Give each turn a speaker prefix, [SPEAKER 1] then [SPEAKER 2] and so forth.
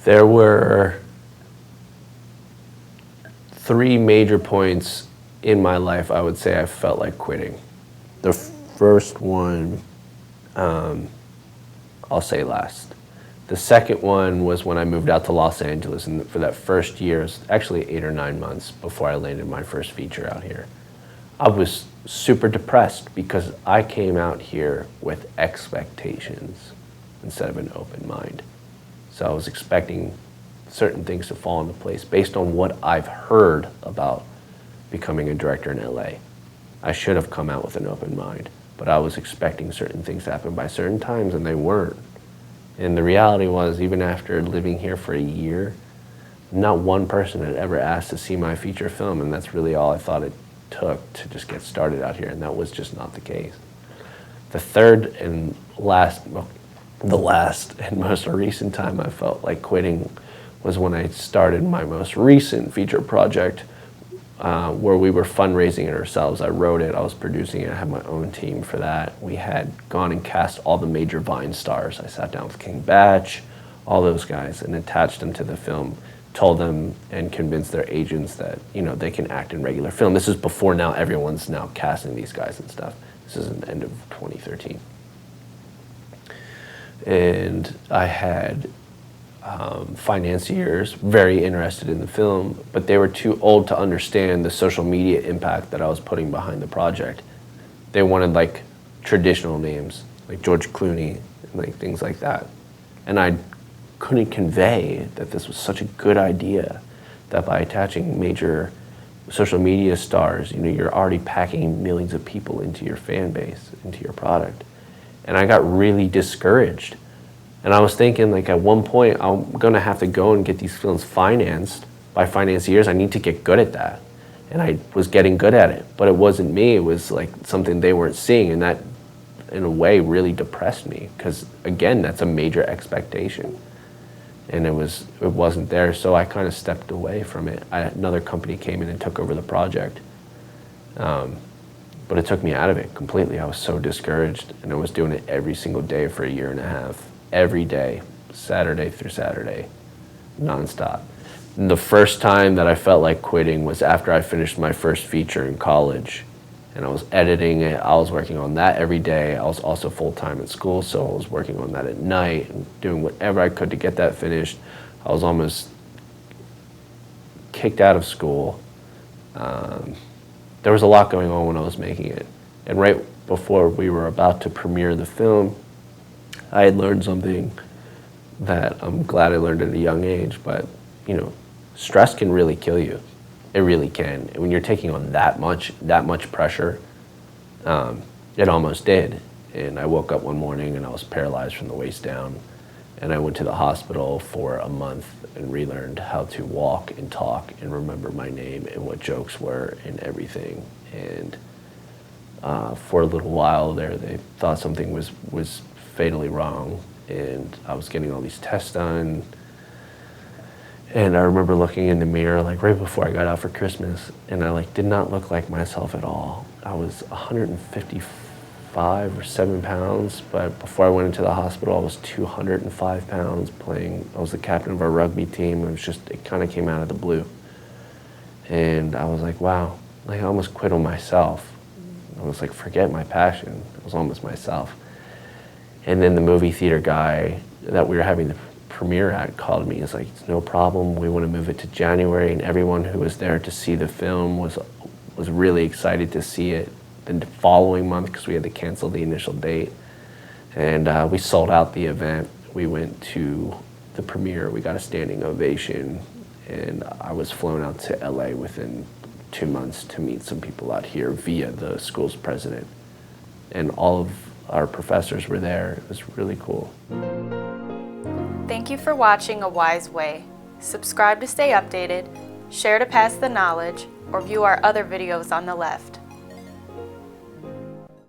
[SPEAKER 1] There were 3 major points in my life I would say I felt like quitting. The first one, I'll say last. The second one was when I moved out to Los Angeles, and for that first year, actually 8 or 9 months before I landed my first feature out here, I was super depressed because I came out here with expectations instead of an open mind. So I was expecting certain things to fall into place based on what I've heard about becoming a director in LA. I should have come out with an open mind, but I was expecting certain things to happen by certain times and they weren't. And the reality was, even after living here for a year, not one person had ever asked to see my feature film, and that's really all I thought it took to just get started out here, and that was just not the case. The third and last, well, the last and most recent time I felt like quitting was when I started my most recent feature project, where we were fundraising it ourselves. I wrote it, I was producing it, I had my own team for that. We had gone and cast all the major Vine stars. I sat down with King Batch, all those guys, and attached them to the film, told them and convinced their agents that, you know, they can act in regular film. This is before now everyone's now casting these guys and stuff. This is in the end of 2013. And I had financiers very interested in the film, but they were too old to understand the social media impact that I was putting behind the project. They wanted like traditional names, like George Clooney, and like things like that. And I couldn't convey that this was such a good idea, that by attaching major social media stars, you know, you're already packing millions of people into your fan base, into your product. And I got really discouraged. And I was thinking, like, at one point, I'm gonna have to go and get these films financed by financiers. I need to get good at that. And I was getting good at it, but it wasn't me. It was like something they weren't seeing, and that, in a way, really depressed me. Because again, that's a major expectation, and it wasn't there. So I kind of stepped away from it. Another company came in and took over the project, but it took me out of it completely. I was so discouraged, and I was doing it every single day for a year and a half. Every day, Saturday through Saturday, nonstop. And the first time that I felt like quitting was after I finished my first feature in college, and I was editing it. I was working on that every day. I was also full-time at school, so I was working on that at night and doing whatever I could to get that finished. I was almost kicked out of school. There was a lot going on when I was making it. And right before we were about to premiere the film, I had learned something that I'm glad I learned at a young age, but, you know, stress can really kill you. It really can. And when you're taking on that much pressure, it almost did. And I woke up one morning and I was paralyzed from the waist down, and I went to the hospital for a month and relearned how to walk and talk and remember my name and what jokes were and everything. And for a little while there, they thought something was fatally wrong, and I was getting all these tests done. And I remember looking in the mirror like right before I got out for Christmas, and I like did not look like myself at all. I was 155 or 7 pounds, but before I went into the hospital, I was 205 pounds playing. I was the captain of our rugby team. It kind of came out of the blue. And I was like, wow, like I almost quit on myself. I was like, forget my passion. It was almost myself. And then the movie theater guy that we were having the premiere at called me. He's like, it's no problem. We want to move it to January. And everyone who was there to see the film was really excited to see it the following month, because we had to cancel the initial date. And we sold out the event. We went to the premiere. We got a standing ovation. And I was flown out to LA within 2 months to meet some people out here via the school's president. And all of our professors were there. It was really cool.
[SPEAKER 2] Thank you for watching A Wise Way. Subscribe to stay updated, share to pass the knowledge, or view our other videos on the left.